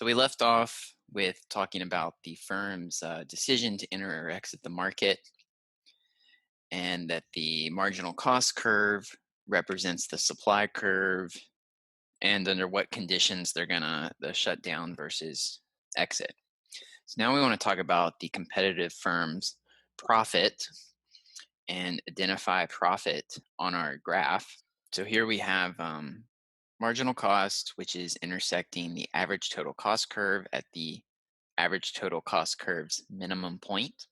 So we left off with talking about the firm's decision to enter or exit the market, and that the marginal cost curve represents the supply curve, and under what conditions they're gonna the shut down versus exit. So now we want to talk about the competitive firm's profit and identify profit on our graph. So here we have marginal cost, which is intersecting the average total cost curve at the average total cost curve's minimum point.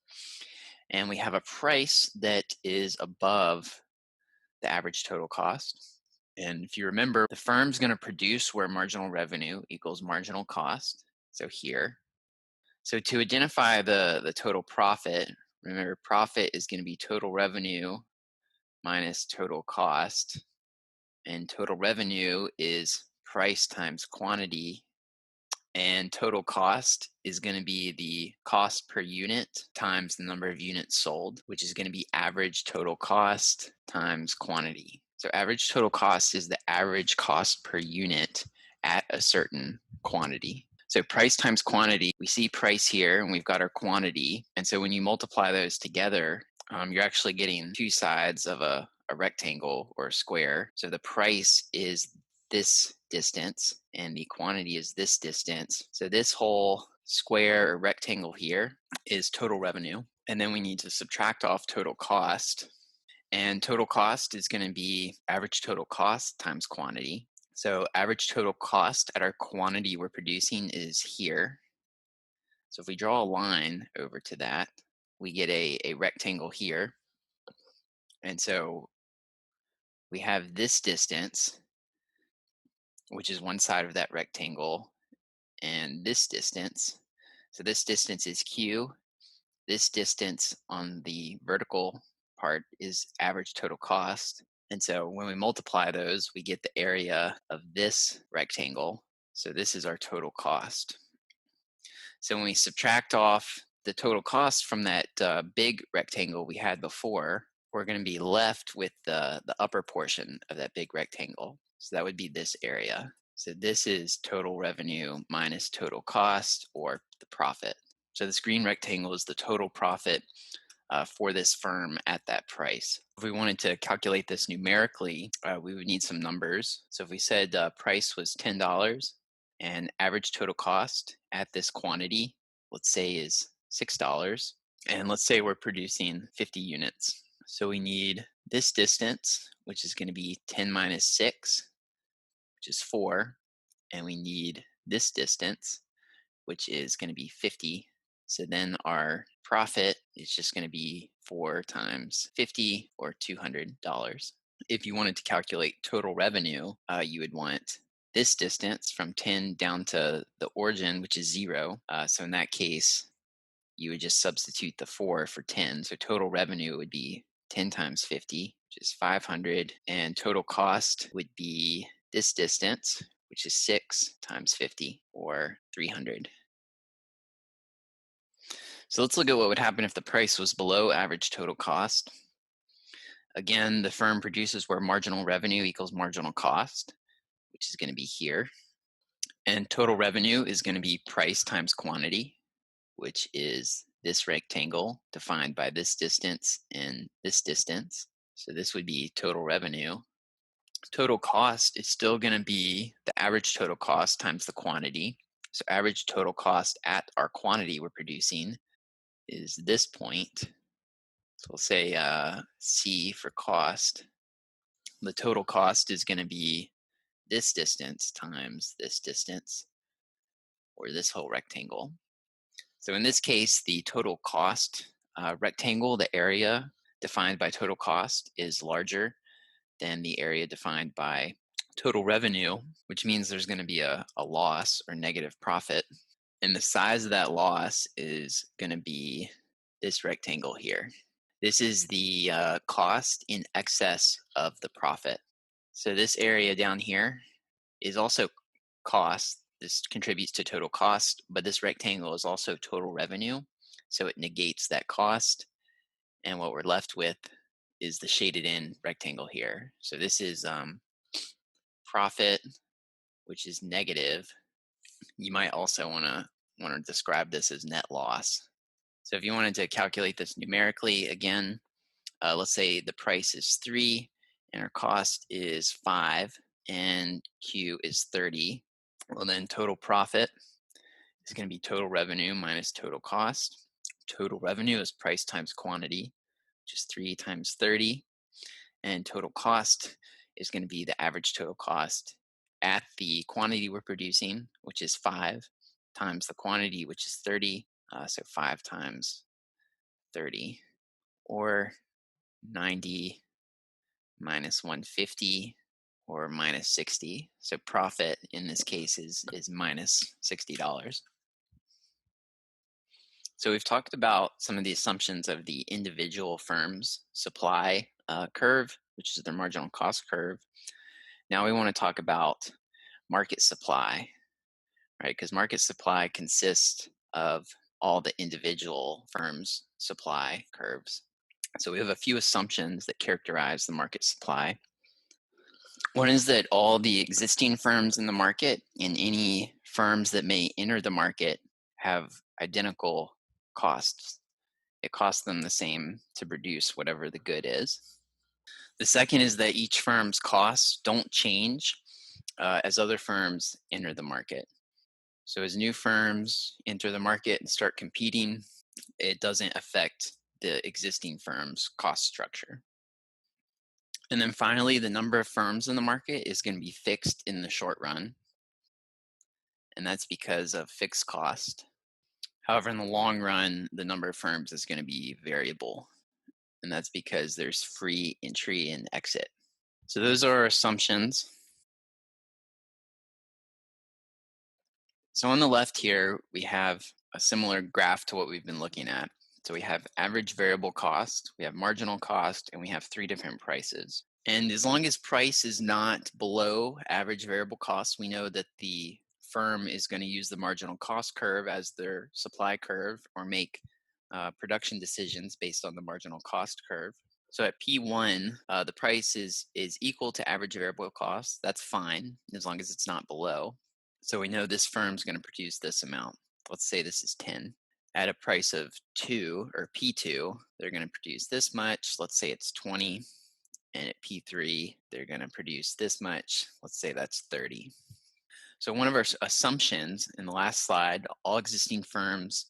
And we have a price that is above the average total cost. And if you remember, the firm's going to produce where marginal revenue equals marginal cost. So here. So to identify the total profit, remember profit is going to be total revenue minus total cost. And total revenue is price times quantity, and total cost is going to be the cost per unit times the number of units sold, which is going to be average total cost times quantity. So average total cost is the average cost per unit at a certain quantity. So price times quantity, we see price here and we've got our quantity. And so when you multiply those together, you're actually getting two sides of a rectangle or a square. So the price is this distance and the quantity is this distance. So this whole square or rectangle here is total revenue. And then we need to subtract off total cost. And total cost is going to be average total cost times quantity. So average total cost at our quantity we're producing is here. So if we draw a line over to that, we get a rectangle here. And so we have this distance, which is one side of that rectangle, and this distance. So this distance is Q. This distance on the vertical part is average total cost. And so when we multiply those, we get the area of this rectangle. So this is our total cost. So when we subtract off the total cost from that big rectangle we had before, we're going to be left with the upper portion of that big rectangle. So that would be this area. So this is total revenue minus total cost, or the profit. So this green rectangle is the total profit for this firm at that price. If we wanted to calculate this numerically, we would need some numbers. So if we said price was $10 and average total cost at this quantity, let's say, is $6, and let's say we're producing 50 units. So we need this distance, which is going to be 10 minus 6, which is 4, and we need this distance, which is going to be 50. So then our profit is just going to be 4 times 50, or $200. If you wanted to calculate total revenue, you would want this distance from 10 down to the origin, which is 0. So in that case, you would just substitute the 4 for 10. So total revenue would be 10 times 50, which is 500. And total cost would be this distance, which is 6 times 50, or 300. So let's look at what would happen if the price was below average total cost. Again, the firm produces where marginal revenue equals marginal cost, which is going to be here. And total revenue is going to be price times quantity, which is this rectangle defined by this distance and this distance. So this would be total revenue. Total cost is still going to be the average total cost times the quantity. So average total cost at our quantity we're producing is this point. So we'll say C for cost. The total cost is going to be this distance times this distance, or this whole rectangle. So in this case, the total cost rectangle, the area defined by total cost, is larger than the area defined by total revenue, which means there's going to be a loss or negative profit. And the size of that loss is going to be this rectangle here. This is the cost in excess of the profit. So this area down here is also cost. This contributes to total cost, but this rectangle is also total revenue. So it negates that cost. And what we're left with is the shaded in rectangle here. So this is profit, which is negative. You might also want to describe this as net loss. So if you wanted to calculate this numerically, again, let's say the price is 3 and our cost is 5 and Q is 30. Well, then total profit is going to be total revenue minus total cost. Total revenue is price times quantity, which is 3 times 30. And total cost is going to be the average total cost at the quantity we're producing, which is 5, times the quantity, which is 30. So 5 times 30, or 90 minus 150, or minus 60. So profit in this case is minus $60. So we've talked about some of the assumptions of the individual firms' supply curve, which is their marginal cost curve. Now we want to talk about market supply, right? Because market supply consists of all the individual firms' supply curves. So we have a few assumptions that characterize the market supply. One is that all the existing firms in the market and any firms that may enter the market have identical costs. It costs them the same to produce whatever the good is. The second is that each firm's costs don't change as other firms enter the market. So as new firms enter the market and start competing, it doesn't affect the existing firm's cost structure. And then finally, the number of firms in the market is going to be fixed in the short run, and that's because of fixed cost. However, in the long run, the number of firms is going to be variable, and that's because there's free entry and exit. So those are our assumptions. So on the left here, we have a similar graph to what we've been looking at. So we have average variable cost, we have marginal cost, and we have 3 different prices. And as long as price is not below average variable cost, we know that the firm is going to use the marginal cost curve as their supply curve, or make production decisions based on the marginal cost curve. So at P1, the price is equal to average variable cost. That's fine, as long as it's not below. So we know this firm's going to produce this amount. Let's say this is 10. At a price of 2, or P2, they're going to produce this much. Let's say it's 20. And at P3, they're going to produce this much. Let's say that's 30. So one of our assumptions in the last slide, all existing firms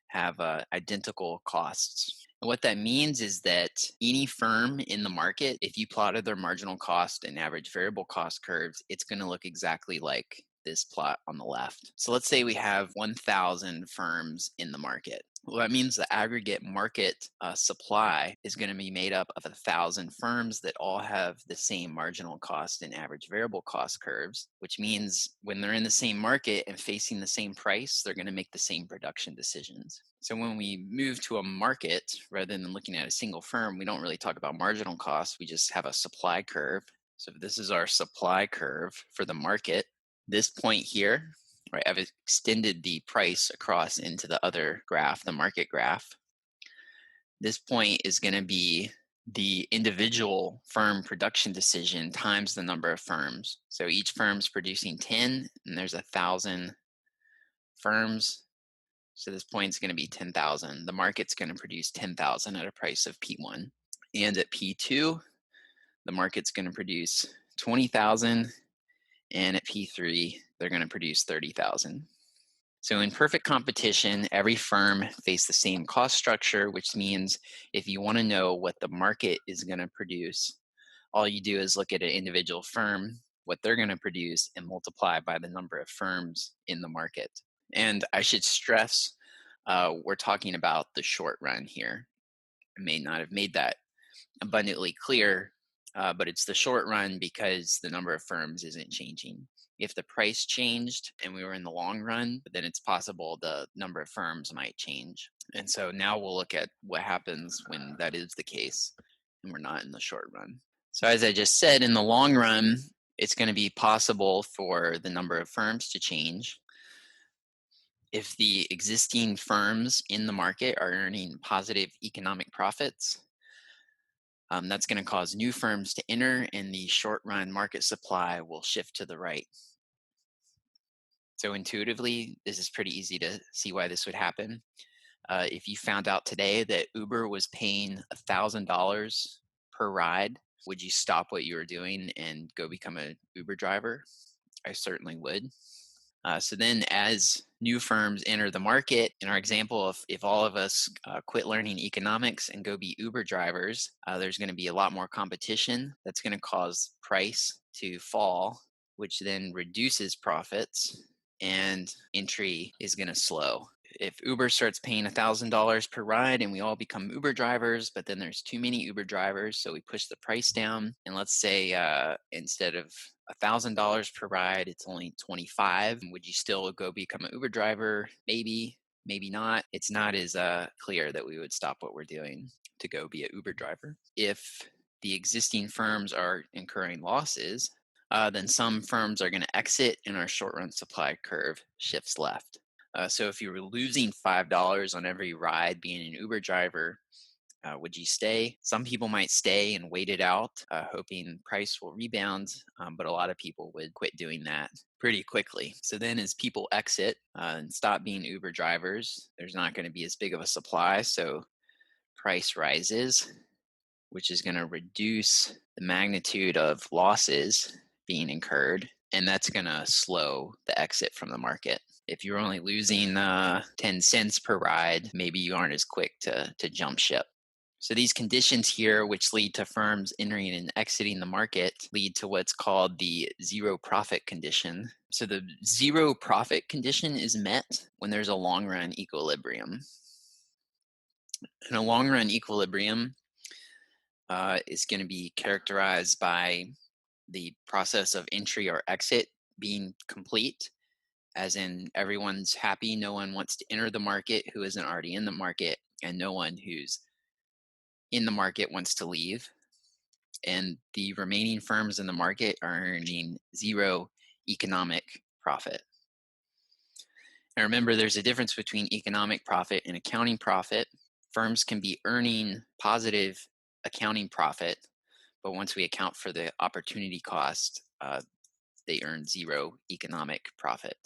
have identical costs. And what that means is that any firm in the market, if you plotted their marginal cost and average variable cost curves, it's going to look exactly like this plot on the left. So let's say we have 1,000 firms in the market. Well, that means the aggregate market supply is going to be made up of 1,000 firms that all have the same marginal cost and average variable cost curves, which means when they're in the same market and facing the same price, they're going to make the same production decisions. So when we move to a market, rather than looking at a single firm, we don't really talk about marginal costs. We just have a supply curve. So this is our supply curve for the market. This point here, right, I've extended the price across into the other graph, the market graph. This point is going to be the individual firm production decision times the number of firms. So each firm's producing 10, and there's 1,000 firms. So this point is going to be 10,000. The market's going to produce 10,000 at a price of P1. And at P2, the market's going to produce 20,000. And at P3, they're going to produce 30,000. So in perfect competition, every firm faces the same cost structure, which means if you want to know what the market is going to produce, all you do is look at an individual firm, what they're going to produce, and multiply by the number of firms in the market. And I should stress, we're talking about the short run here. I may not have made that abundantly clear, but it's the short run because the number of firms isn't changing. If the price changed and we were in the long run, then it's possible the number of firms might change. And so now we'll look at what happens when that is the case and we're not in the short run. So as I just said, in the long run, it's going to be possible for the number of firms to change. If the existing firms in the market are earning positive economic profits, that's going to cause new firms to enter, and the short run market supply will shift to the right. So intuitively, this is pretty easy to see why this would happen. If you found out today that Uber was paying $1,000 per ride, would you stop what you were doing and go become a Uber driver? I certainly would. So then, as new firms enter the market, in our example, if all of us quit learning economics and go be Uber drivers, there's going to be a lot more competition. That's going to cause price to fall, which then reduces profits, and entry is going to slow. If Uber starts paying $1,000 per ride and we all become Uber drivers, but then there's too many Uber drivers, so we push the price down. And let's say instead of $1,000 per ride, it's only 25. Would you still go become an Uber driver? Maybe, maybe not. It's not as clear that we would stop what we're doing to go be an Uber driver. If the existing firms are incurring losses, then some firms are going to exit and our short run supply curve shifts left. So if you were losing $5 on every ride being an Uber driver, would you stay? Some people might stay and wait it out, hoping price will rebound, but a lot of people would quit doing that pretty quickly. So then, as people exit and stop being Uber drivers, there's not going to be as big of a supply, so price rises, which is going to reduce the magnitude of losses being incurred, and that's going to slow the exit from the market. If you're only losing 10 cents per ride, maybe you aren't as quick to jump ship. So these conditions here, which lead to firms entering and exiting the market, lead to what's called the zero profit condition. So the zero profit condition is met when there's a long run equilibrium. And a long run equilibrium is going to be characterized by the process of entry or exit being complete, as in everyone's happy, no one wants to enter the market who isn't already in the market, and no one who's in the market wants to leave. And the remaining firms in the market are earning zero economic profit. And remember, there's a difference between economic profit and accounting profit. Firms can be earning positive accounting profit, but once we account for the opportunity cost, they earn zero economic profit.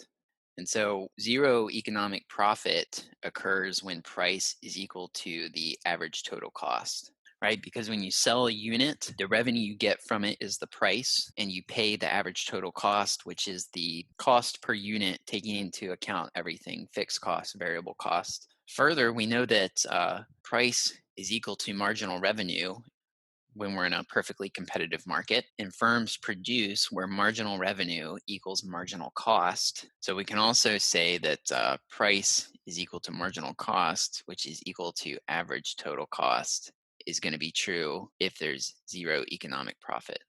And so zero economic profit occurs when price is equal to the average total cost, right? Because when you sell a unit, the revenue you get from it is the price, and you pay the average total cost, which is the cost per unit, taking into account everything, fixed cost, variable cost. Further, we know that price is equal to marginal revenue when we're in a perfectly competitive market, and firms produce where marginal revenue equals marginal cost. So we can also say that price is equal to marginal cost, which is equal to average total cost, is going to be true if there's zero economic profit.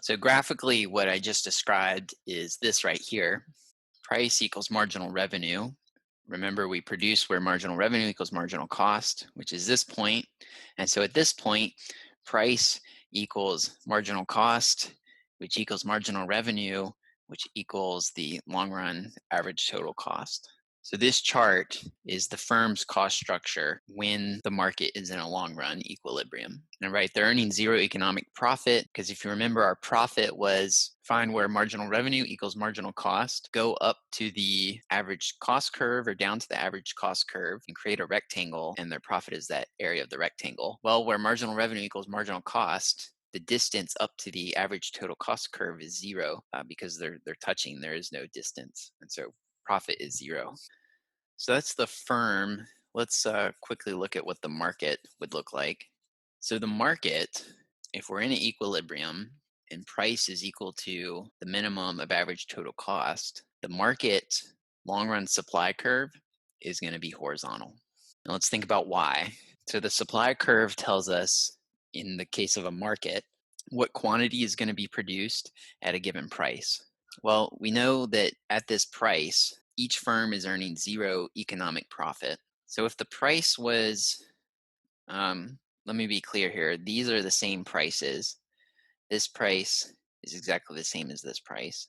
So graphically, what I just described is this right here. Price equals marginal revenue. Remember, we produce where marginal revenue equals marginal cost, which is this point. And so at this point, price equals marginal cost, which equals marginal revenue, which equals the long run average total cost. So this chart is the firm's cost structure when the market is in a long run equilibrium. And right, they're earning zero economic profit because if you remember, our profit was find where marginal revenue equals marginal cost, go up to the average cost curve or down to the average cost curve and create a rectangle, and their profit is that area of the rectangle. Well, where marginal revenue equals marginal cost, the distance up to the average total cost curve is zero because they're touching. There is no distance, and so profit is zero. So that's the firm. Let's quickly look at what the market would look like. So the market, if we're in an equilibrium and price is equal to the minimum of average total cost, the market long run supply curve is going to be horizontal. Now let's think about why. So the supply curve tells us, in the case of a market, what quantity is going to be produced at a given price. Well, we know that at this price, each firm is earning zero economic profit. So if the price was, let me be clear here, these are the same prices. This price is exactly the same as this price.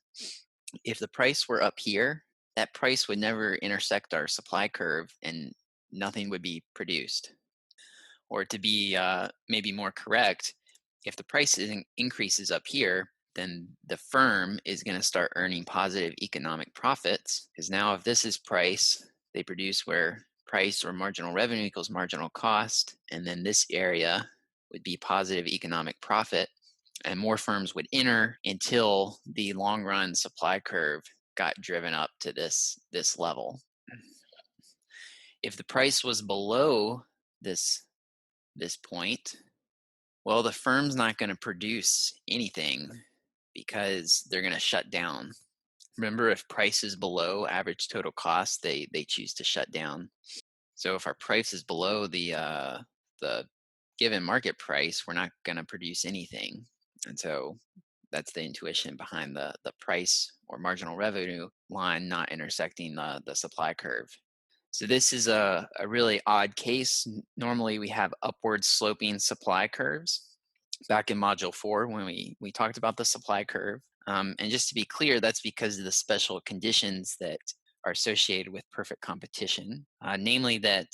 If the price were up here, that price would never intersect our supply curve and nothing would be produced. Or to be maybe more correct, if the price increases up here, then the firm is going to start earning positive economic profits. Because now, if this is price, they produce where price or marginal revenue equals marginal cost, and then this area would be positive economic profit, and more firms would enter until the long run supply curve got driven up to this level. If the price was below this point, well, the firm's not going to produce anything because they're going to shut down. Remember, if price is below average total cost, they choose to shut down. So if our price is below the given market price, we're not going to produce anything. And so that's the intuition behind the price or marginal revenue line not intersecting the supply curve. So this is a really odd case. Normally we have upward sloping supply curves. Back in module 4 when we talked about the supply curve. And just to be clear, that's because of the special conditions that are associated with perfect competition, namely that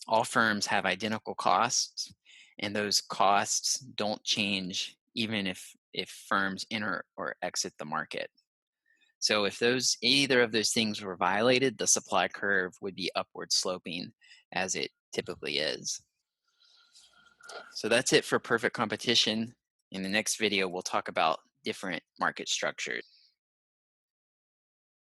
all firms have identical costs, and those costs don't change even if firms enter or exit the market. So if either of those things were violated, the supply curve would be upward sloping as it typically is. So that's it for perfect competition. In the next video, we'll talk about different market structures.